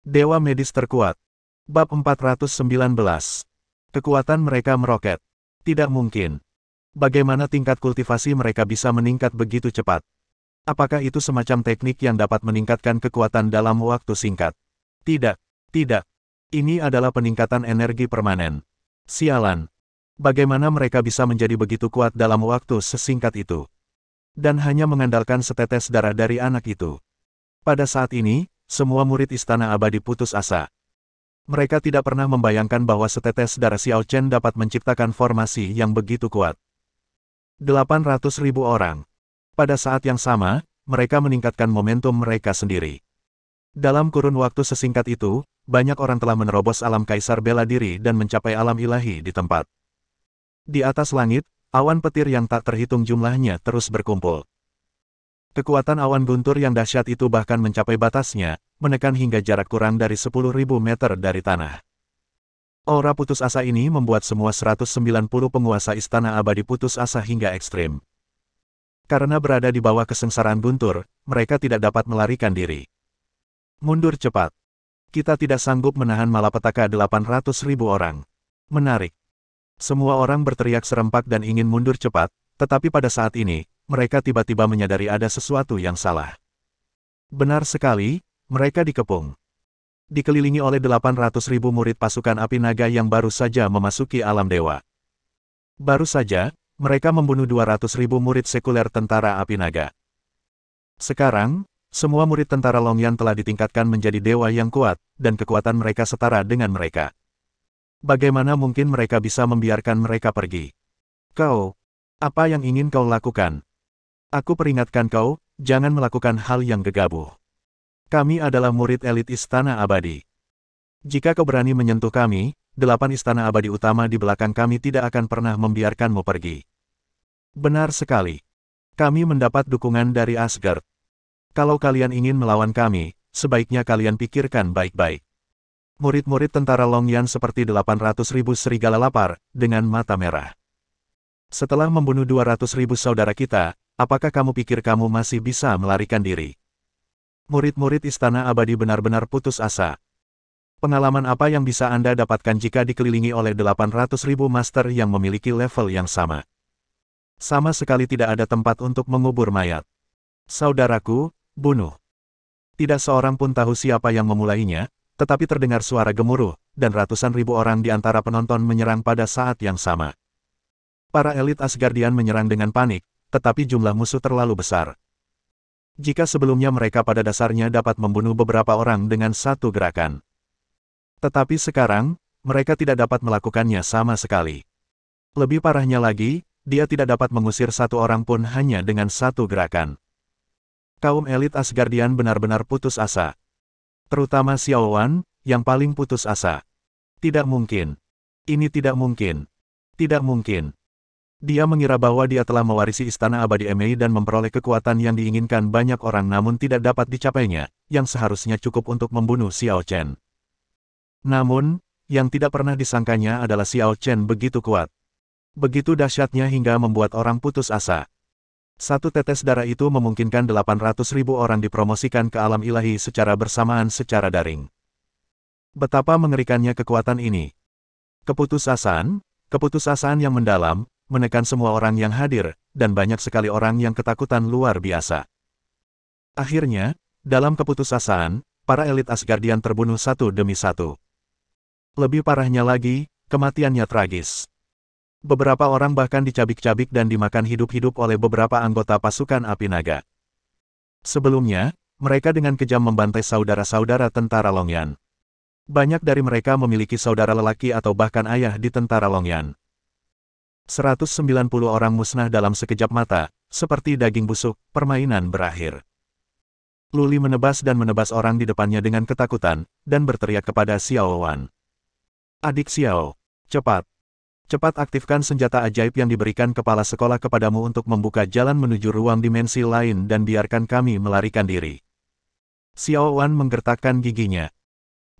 Dewa medis terkuat. Bab 419. Kekuatan mereka meroket. Tidak mungkin. Bagaimana tingkat kultivasi mereka bisa meningkat begitu cepat? Apakah itu semacam teknik yang dapat meningkatkan kekuatan dalam waktu singkat? Tidak. Tidak. Ini adalah peningkatan energi permanen. Sialan. Bagaimana mereka bisa menjadi begitu kuat dalam waktu sesingkat itu? Dan hanya mengandalkan setetes darah dari anak itu. Pada saat ini, semua murid Istana Abadi putus asa. Mereka tidak pernah membayangkan bahwa setetes darah Xiao Chen dapat menciptakan formasi yang begitu kuat. 800.000 orang. Pada saat yang sama, mereka meningkatkan momentum mereka sendiri. Dalam kurun waktu sesingkat itu, banyak orang telah menerobos alam kaisar bela diri dan mencapai alam ilahi di tempat. Di atas langit, awan petir yang tak terhitung jumlahnya terus berkumpul. Kekuatan awan guntur yang dahsyat itu bahkan mencapai batasnya, menekan hingga jarak kurang dari 10.000 meter dari tanah. Aura putus asa ini membuat semua 190 penguasa Istana Abadi putus asa hingga ekstrim. Karena berada di bawah kesengsaraan guntur, mereka tidak dapat melarikan diri. Mundur cepat. Kita tidak sanggup menahan malapetaka 800.000 orang. Menarik. Semua orang berteriak serempak dan ingin mundur cepat, tetapi pada saat ini, mereka tiba-tiba menyadari ada sesuatu yang salah. Benar sekali, mereka dikepung. Dikelilingi oleh 800.000 murid pasukan api naga yang baru saja memasuki alam dewa. Baru saja, mereka membunuh 200.000 murid sekuler tentara api naga. Sekarang, semua murid tentara Longyan telah ditingkatkan menjadi dewa yang kuat, dan kekuatan mereka setara dengan mereka. Bagaimana mungkin mereka bisa membiarkan mereka pergi? Kau, apa yang ingin kau lakukan? Aku peringatkan kau, jangan melakukan hal yang gegabah. Kami adalah murid elit Istana Abadi. Jika kau berani menyentuh kami, 8 Istana Abadi utama di belakang kami tidak akan pernah membiarkanmu pergi. Benar sekali. Kami mendapat dukungan dari Asgard. Kalau kalian ingin melawan kami, sebaiknya kalian pikirkan baik-baik. Murid-murid tentara Longyan seperti 800.000 serigala lapar, dengan mata merah. Setelah membunuh 200.000 saudara kita, apakah kamu pikir kamu masih bisa melarikan diri? Murid-murid Istana Abadi benar-benar putus asa. Pengalaman apa yang bisa Anda dapatkan jika dikelilingi oleh 800.000 master yang memiliki level yang sama? Sama sekali tidak ada tempat untuk mengubur mayat. Saudaraku, bunuh. Tidak seorang pun tahu siapa yang memulainya, tetapi terdengar suara gemuruh, dan ratusan ribu orang di antara penonton menyerang pada saat yang sama. Para elit Asgardian menyerang dengan panik, tetapi jumlah musuh terlalu besar. Jika sebelumnya mereka pada dasarnya dapat membunuh beberapa orang dengan satu gerakan. Tetapi sekarang, mereka tidak dapat melakukannya sama sekali. Lebih parahnya lagi, dia tidak dapat mengusir satu orang pun hanya dengan satu gerakan. Kaum elit Asgardian benar-benar putus asa. Terutama Xiao Wan, yang paling putus asa. Tidak mungkin. Ini tidak mungkin. Tidak mungkin. Dia mengira bahwa dia telah mewarisi Istana Abadi Emei dan memperoleh kekuatan yang diinginkan banyak orang namun tidak dapat dicapainya, yang seharusnya cukup untuk membunuh Xiao Chen. Namun, yang tidak pernah disangkanya adalah Xiao Chen begitu kuat. Begitu dahsyatnya hingga membuat orang putus asa. Satu tetes darah itu memungkinkan 800.000 orang dipromosikan ke alam ilahi secara bersamaan secara daring. Betapa mengerikannya kekuatan ini. Keputusasaan yang mendalam, menekan semua orang yang hadir, dan banyak sekali orang yang ketakutan luar biasa. Akhirnya, dalam keputusasaan, para elit Asgardian terbunuh satu demi satu. Lebih parahnya lagi, kematiannya tragis. Beberapa orang bahkan dicabik-cabik dan dimakan hidup-hidup oleh beberapa anggota pasukan api naga. Sebelumnya, mereka dengan kejam membantai saudara-saudara tentara Longyan. Banyak dari mereka memiliki saudara lelaki atau bahkan ayah di tentara Longyan. 190 orang musnah dalam sekejap mata, seperti daging busuk, permainan berakhir. Luli menebas dan menebas orang di depannya dengan ketakutan, dan berteriak kepada Xiao Wan. Adik Xiao, cepat. Cepat aktifkan senjata ajaib yang diberikan kepala sekolah kepadamu untuk membuka jalan menuju ruang dimensi lain dan biarkan kami melarikan diri. Xiao Wan menggertakkan giginya.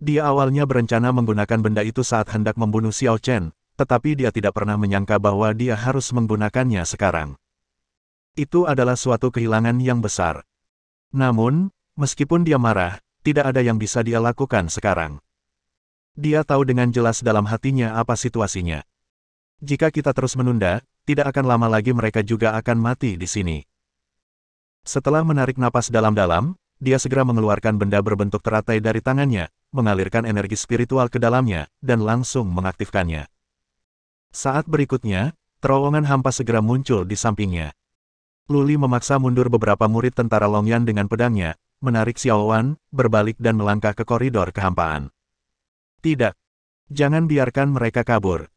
Dia awalnya berencana menggunakan benda itu saat hendak membunuh Xiao Chen, tetapi dia tidak pernah menyangka bahwa dia harus menggunakannya sekarang. Itu adalah suatu kehilangan yang besar. Namun, meskipun dia marah, tidak ada yang bisa dia lakukan sekarang. Dia tahu dengan jelas dalam hatinya apa situasinya. Jika kita terus menunda, tidak akan lama lagi mereka juga akan mati di sini. Setelah menarik napas dalam-dalam, dia segera mengeluarkan benda berbentuk teratai dari tangannya, mengalirkan energi spiritual ke dalamnya, dan langsung mengaktifkannya. Saat berikutnya, terowongan hampa segera muncul di sampingnya. Luli memaksa mundur beberapa murid tentara Longyan dengan pedangnya, menarik Xiao Wan, berbalik dan melangkah ke koridor kehampaan. Tidak. Jangan biarkan mereka kabur.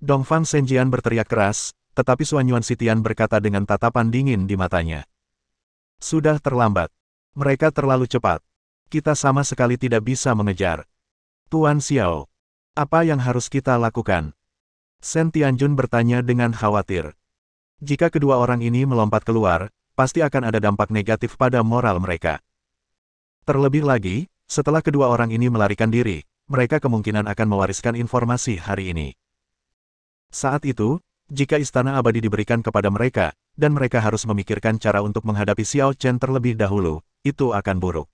Dongfang Senjian berteriak keras, tetapi Suanyuan Sitian berkata dengan tatapan dingin di matanya. Sudah terlambat. Mereka terlalu cepat. Kita sama sekali tidak bisa mengejar. Tuan Xiao, apa yang harus kita lakukan? Sen Tianjun bertanya dengan khawatir. Jika kedua orang ini melompat keluar, pasti akan ada dampak negatif pada moral mereka. Terlebih lagi, setelah kedua orang ini melarikan diri, mereka kemungkinan akan mewariskan informasi hari ini. Saat itu, jika istana abadi diberikan kepada mereka, dan mereka harus memikirkan cara untuk menghadapi Xiao Chen terlebih dahulu, itu akan buruk.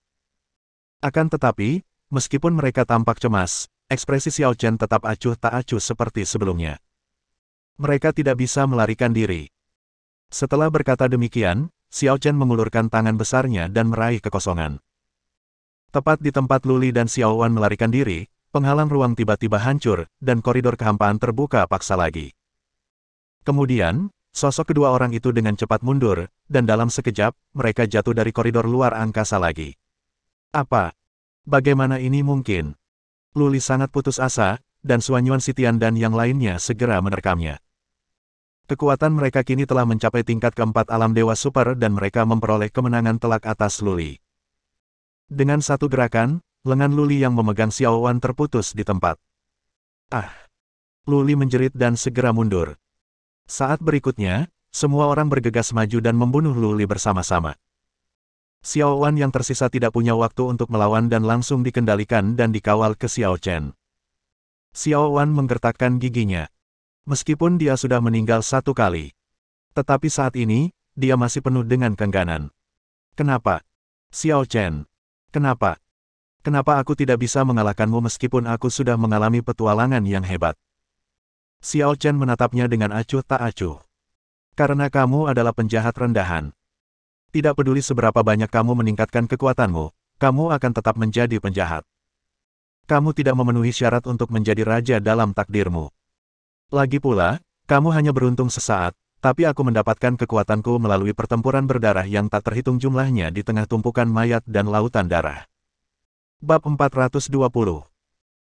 Akan tetapi, meskipun mereka tampak cemas, ekspresi Xiao Chen tetap acuh tak acuh seperti sebelumnya. Mereka tidak bisa melarikan diri. Setelah berkata demikian, Xiao Chen mengulurkan tangan besarnya dan meraih kekosongan. Tepat di tempat Luli dan Xiao Wan melarikan diri, penghalang ruang tiba-tiba hancur, dan koridor kehampaan terbuka paksa lagi. Kemudian, sosok kedua orang itu dengan cepat mundur, dan dalam sekejap, mereka jatuh dari koridor luar angkasa lagi. Apa? Bagaimana ini mungkin? Luli sangat putus asa, dan Suanyuan Sitian dan yang lainnya segera menerkamnya. Kekuatan mereka kini telah mencapai tingkat keempat alam dewa super dan mereka memperoleh kemenangan telak atas Luli. Dengan satu gerakan, lengan Luli yang memegang Xiao Wan terputus di tempat. Ah! Luli menjerit dan segera mundur. Saat berikutnya, semua orang bergegas maju dan membunuh Luli bersama-sama. Xiao Wan yang tersisa tidak punya waktu untuk melawan dan langsung dikendalikan dan dikawal ke Xiao Chen. Xiao Wan menggertakkan giginya. Meskipun dia sudah meninggal satu kali. Tetapi saat ini, dia masih penuh dengan kengganan. Kenapa? Xiao Chen. Kenapa? Kenapa aku tidak bisa mengalahkanmu meskipun aku sudah mengalami petualangan yang hebat? Xiao Chen menatapnya dengan acuh tak acuh. Karena kamu adalah penjahat rendahan. Tidak peduli seberapa banyak kamu meningkatkan kekuatanmu, kamu akan tetap menjadi penjahat. Kamu tidak memenuhi syarat untuk menjadi raja dalam takdirmu. Lagi pula, kamu hanya beruntung sesaat, tapi aku mendapatkan kekuatanku melalui pertempuran berdarah yang tak terhitung jumlahnya di tengah tumpukan mayat dan lautan darah. Bab 420.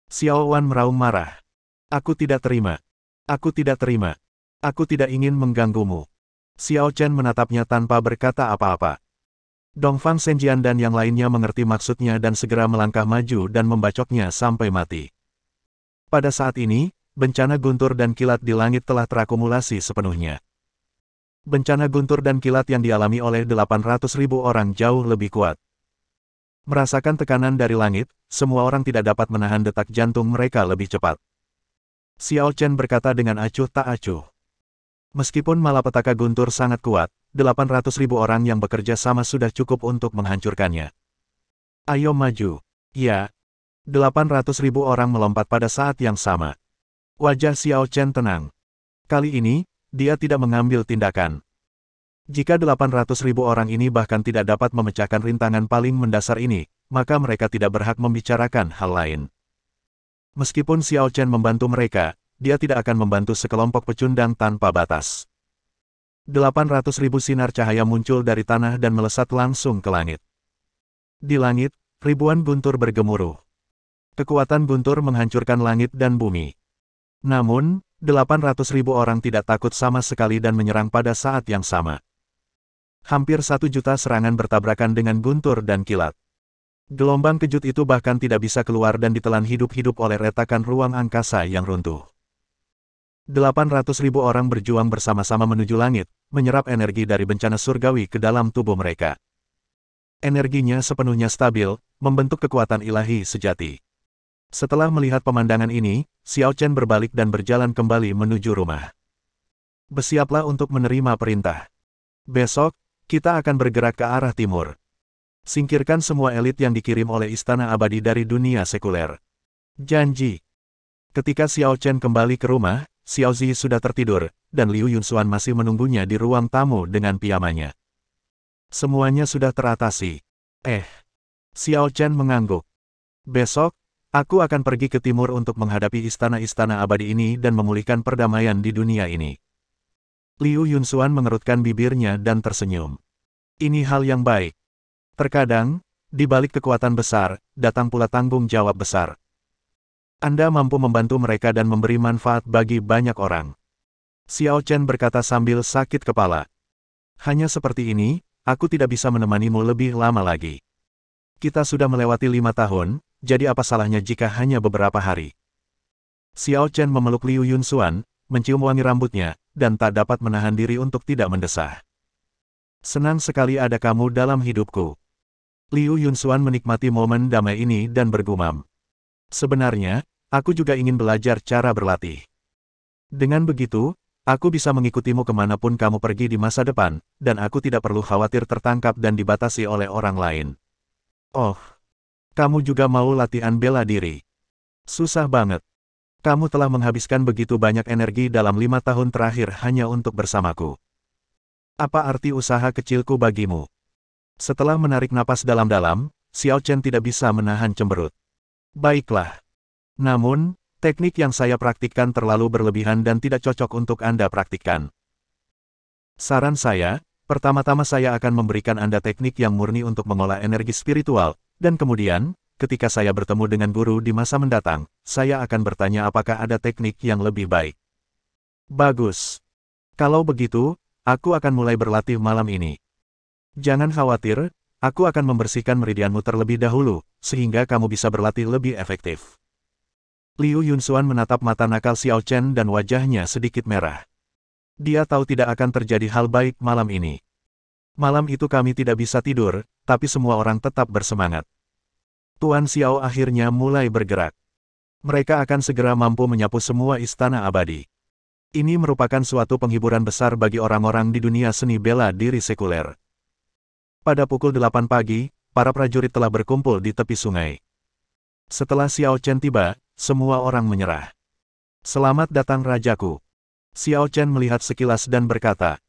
Xiao Wan meraung marah. Aku tidak terima. Aku tidak terima. Aku tidak ingin mengganggumu. Xiao Chen menatapnya tanpa berkata apa-apa. Dongfang Senjian dan yang lainnya mengerti maksudnya dan segera melangkah maju dan membacoknya sampai mati. Pada saat ini, bencana guntur dan kilat di langit telah terakumulasi sepenuhnya. Bencana guntur dan kilat yang dialami oleh 800.000 orang jauh lebih kuat. Merasakan tekanan dari langit, semua orang tidak dapat menahan detak jantung mereka lebih cepat. Xiao Chen berkata dengan acuh tak acuh. Meskipun malapetaka guntur sangat kuat, 800.000 orang yang bekerja sama sudah cukup untuk menghancurkannya. Ayo maju. Ya. 800.000 orang melompat pada saat yang sama. Wajah Xiao Chen tenang. Kali ini, dia tidak mengambil tindakan. Jika 800.000 orang ini bahkan tidak dapat memecahkan rintangan paling mendasar ini, maka mereka tidak berhak membicarakan hal lain. Meskipun Xiao Chen membantu mereka, dia tidak akan membantu sekelompok pecundang tanpa batas. 800.000 sinar cahaya muncul dari tanah dan melesat langsung ke langit. Di langit, ribuan guntur bergemuruh. Kekuatan guntur menghancurkan langit dan bumi. Namun, 800.000 orang tidak takut sama sekali dan menyerang pada saat yang sama. Hampir 1 juta serangan bertabrakan dengan guntur dan kilat. Gelombang kejut itu bahkan tidak bisa keluar dan ditelan hidup-hidup oleh retakan ruang angkasa yang runtuh. 800.000 orang berjuang bersama-sama menuju langit, menyerap energi dari bencana surgawi ke dalam tubuh mereka. Energinya sepenuhnya stabil, membentuk kekuatan ilahi sejati. Setelah melihat pemandangan ini, Xiao Chen berbalik dan berjalan kembali menuju rumah. Bersiaplah untuk menerima perintah. Besok, kita akan bergerak ke arah timur. Singkirkan semua elit yang dikirim oleh Istana Abadi dari dunia sekuler. Janji. Ketika Xiao Chen kembali ke rumah, Xiao Zi sudah tertidur, dan Liu Yunxuan masih menunggunya di ruang tamu dengan pijamannya. Semuanya sudah teratasi. Xiao Chen mengangguk. Besok, aku akan pergi ke timur untuk menghadapi istana-istana abadi ini dan memulihkan perdamaian di dunia ini. Liu Yunxuan mengerutkan bibirnya dan tersenyum. Ini hal yang baik. Terkadang, di balik kekuatan besar, datang pula tanggung jawab besar. Anda mampu membantu mereka dan memberi manfaat bagi banyak orang. Xiao Chen berkata sambil sakit kepala. Hanya seperti ini, aku tidak bisa menemanimu lebih lama lagi. Kita sudah melewati 5 tahun, jadi apa salahnya jika hanya beberapa hari? Xiao Chen memeluk Liu Yunxuan, mencium wangi rambutnya, dan tak dapat menahan diri untuk tidak mendesah. Senang sekali ada kamu dalam hidupku. Liu Yunxuan menikmati momen damai ini dan bergumam. Sebenarnya, aku juga ingin belajar cara berlatih. Dengan begitu, aku bisa mengikutimu kemanapun kamu pergi di masa depan, dan aku tidak perlu khawatir tertangkap dan dibatasi oleh orang lain. Oh, kamu juga mau latihan bela diri? Susah banget. Kamu telah menghabiskan begitu banyak energi dalam 5 tahun terakhir hanya untuk bersamaku. Apa arti usaha kecilku bagimu? Setelah menarik napas dalam-dalam, Xiao Chen tidak bisa menahan cemberut. Baiklah. Namun, teknik yang saya praktikkan terlalu berlebihan dan tidak cocok untuk Anda praktikkan. Saran saya, pertama-tama saya akan memberikan Anda teknik yang murni untuk mengolah energi spiritual, dan kemudian, ketika saya bertemu dengan guru di masa mendatang, saya akan bertanya apakah ada teknik yang lebih baik. Bagus. Kalau begitu, aku akan mulai berlatih malam ini. Jangan khawatir, aku akan membersihkan meridianmu terlebih dahulu, sehingga kamu bisa berlatih lebih efektif. Liu Yunxuan menatap mata nakal Xiao Chen dan wajahnya sedikit merah. Dia tahu tidak akan terjadi hal baik malam ini. Malam itu kami tidak bisa tidur, tapi semua orang tetap bersemangat. Tuan Xiao akhirnya mulai bergerak. Mereka akan segera mampu menyapu semua istana abadi. Ini merupakan suatu penghiburan besar bagi orang-orang di dunia seni bela diri sekuler. Pada pukul 8 pagi, para prajurit telah berkumpul di tepi sungai. Setelah Xiao Chen tiba, semua orang menyerah. Selamat datang rajaku. Xiao Chen melihat sekilas dan berkata,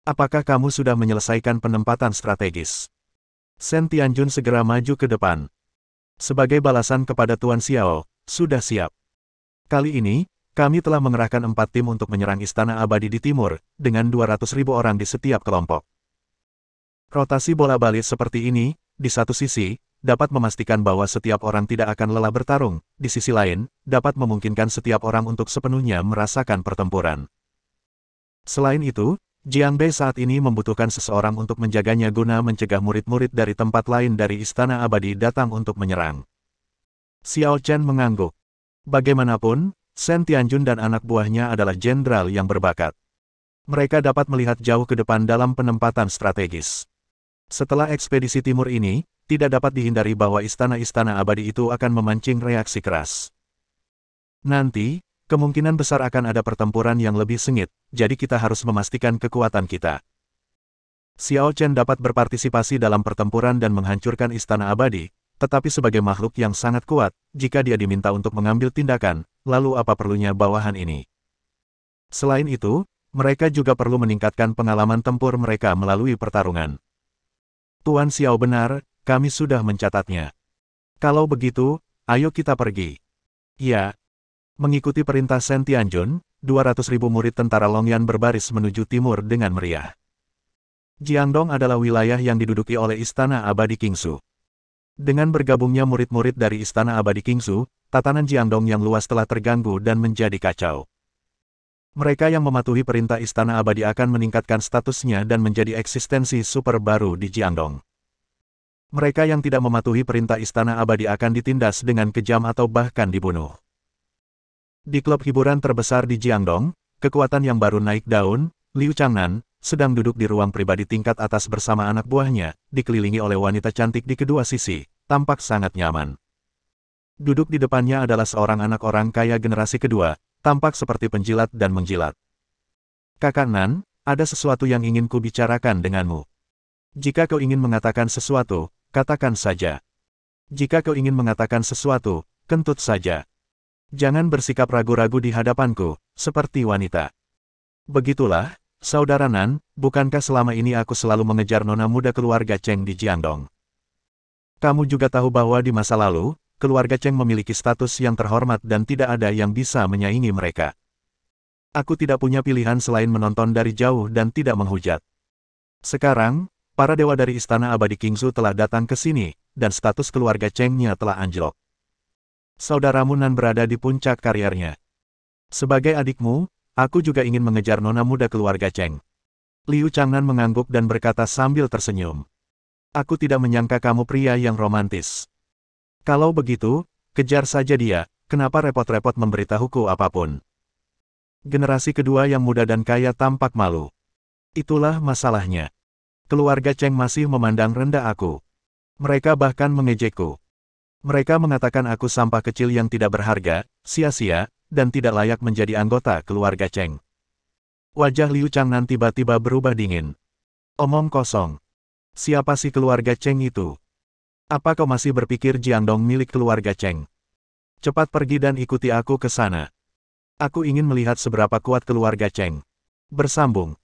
apakah kamu sudah menyelesaikan penempatan strategis? Shen Tianjun segera maju ke depan. Sebagai balasan kepada Tuan Xiao, sudah siap. Kali ini, kami telah mengerahkan 4 tim untuk menyerang Istana Abadi di timur, dengan 200.000 orang di setiap kelompok. Rotasi bola-balik seperti ini, di satu sisi, dapat memastikan bahwa setiap orang tidak akan lelah bertarung, di sisi lain, dapat memungkinkan setiap orang untuk sepenuhnya merasakan pertempuran. Selain itu, Jiang Bei saat ini membutuhkan seseorang untuk menjaganya guna mencegah murid-murid dari tempat lain dari Istana Abadi datang untuk menyerang. Xiao Chen mengangguk. Bagaimanapun, Shen Tianjun dan anak buahnya adalah jenderal yang berbakat. Mereka dapat melihat jauh ke depan dalam penempatan strategis. Setelah ekspedisi timur ini, tidak dapat dihindari bahwa istana-istana abadi itu akan memancing reaksi keras. Nanti, kemungkinan besar akan ada pertempuran yang lebih sengit, jadi kita harus memastikan kekuatan kita. Xiao Chen dapat berpartisipasi dalam pertempuran dan menghancurkan istana abadi, tetapi sebagai makhluk yang sangat kuat, jika dia diminta untuk mengambil tindakan, lalu apa perlunya bawahan ini? Selain itu, mereka juga perlu meningkatkan pengalaman tempur mereka melalui pertarungan. Tuan Xiao benar, kami sudah mencatatnya. Kalau begitu, ayo kita pergi. Ya. Mengikuti perintah Shen Tianjun, 200.000 murid tentara Longyan berbaris menuju timur dengan meriah. Jiangdong adalah wilayah yang diduduki oleh Istana Abadi Qingsu. Dengan bergabungnya murid-murid dari Istana Abadi Qingsu, tatanan Jiangdong yang luas telah terganggu dan menjadi kacau. Mereka yang mematuhi perintah Istana Abadi akan meningkatkan statusnya dan menjadi eksistensi super baru di Jiangdong. Mereka yang tidak mematuhi perintah Istana Abadi akan ditindas dengan kejam atau bahkan dibunuh. Di klub hiburan terbesar di Jiangdong, kekuatan yang baru naik daun, Liu Changnan, sedang duduk di ruang pribadi tingkat atas bersama anak buahnya, dikelilingi oleh wanita cantik di kedua sisi, tampak sangat nyaman. Duduk di depannya adalah seorang anak orang kaya generasi kedua, tampak seperti penjilat dan menjilat. Kakak Nan, ada sesuatu yang ingin ku bicarakan denganmu. Jika kau ingin mengatakan sesuatu, katakan saja. Jika kau ingin mengatakan sesuatu, kentut saja. Jangan bersikap ragu-ragu di hadapanku, seperti wanita. Begitulah, Saudara Nan, bukankah selama ini aku selalu mengejar nona muda keluarga Cheng di Jiangdong? Kamu juga tahu bahwa di masa lalu, keluarga Cheng memiliki status yang terhormat dan tidak ada yang bisa menyaingi mereka. Aku tidak punya pilihan selain menonton dari jauh dan tidak menghujat. Sekarang, para dewa dari Istana Abadi Qingzu telah datang ke sini, dan status keluarga Cheng-nya telah anjlok. Saudaramu Nan berada di puncak karirnya. Sebagai adikmu, aku juga ingin mengejar nona muda keluarga Cheng. Liu Changnan mengangguk dan berkata sambil tersenyum. Aku tidak menyangka kamu pria yang romantis. Kalau begitu, kejar saja dia, kenapa repot-repot memberitahuku apapun? Generasi kedua yang muda dan kaya tampak malu. Itulah masalahnya. Keluarga Cheng masih memandang rendah aku. Mereka bahkan mengejekku. Mereka mengatakan aku sampah kecil yang tidak berharga, sia-sia, dan tidak layak menjadi anggota keluarga Cheng. Wajah Liu Changnan tiba-tiba berubah dingin. Omong kosong. Siapa sih keluarga Cheng itu? Apa kau masih berpikir Jiangdong milik keluarga Cheng? Cepat pergi dan ikuti aku ke sana. Aku ingin melihat seberapa kuat keluarga Cheng. Bersambung.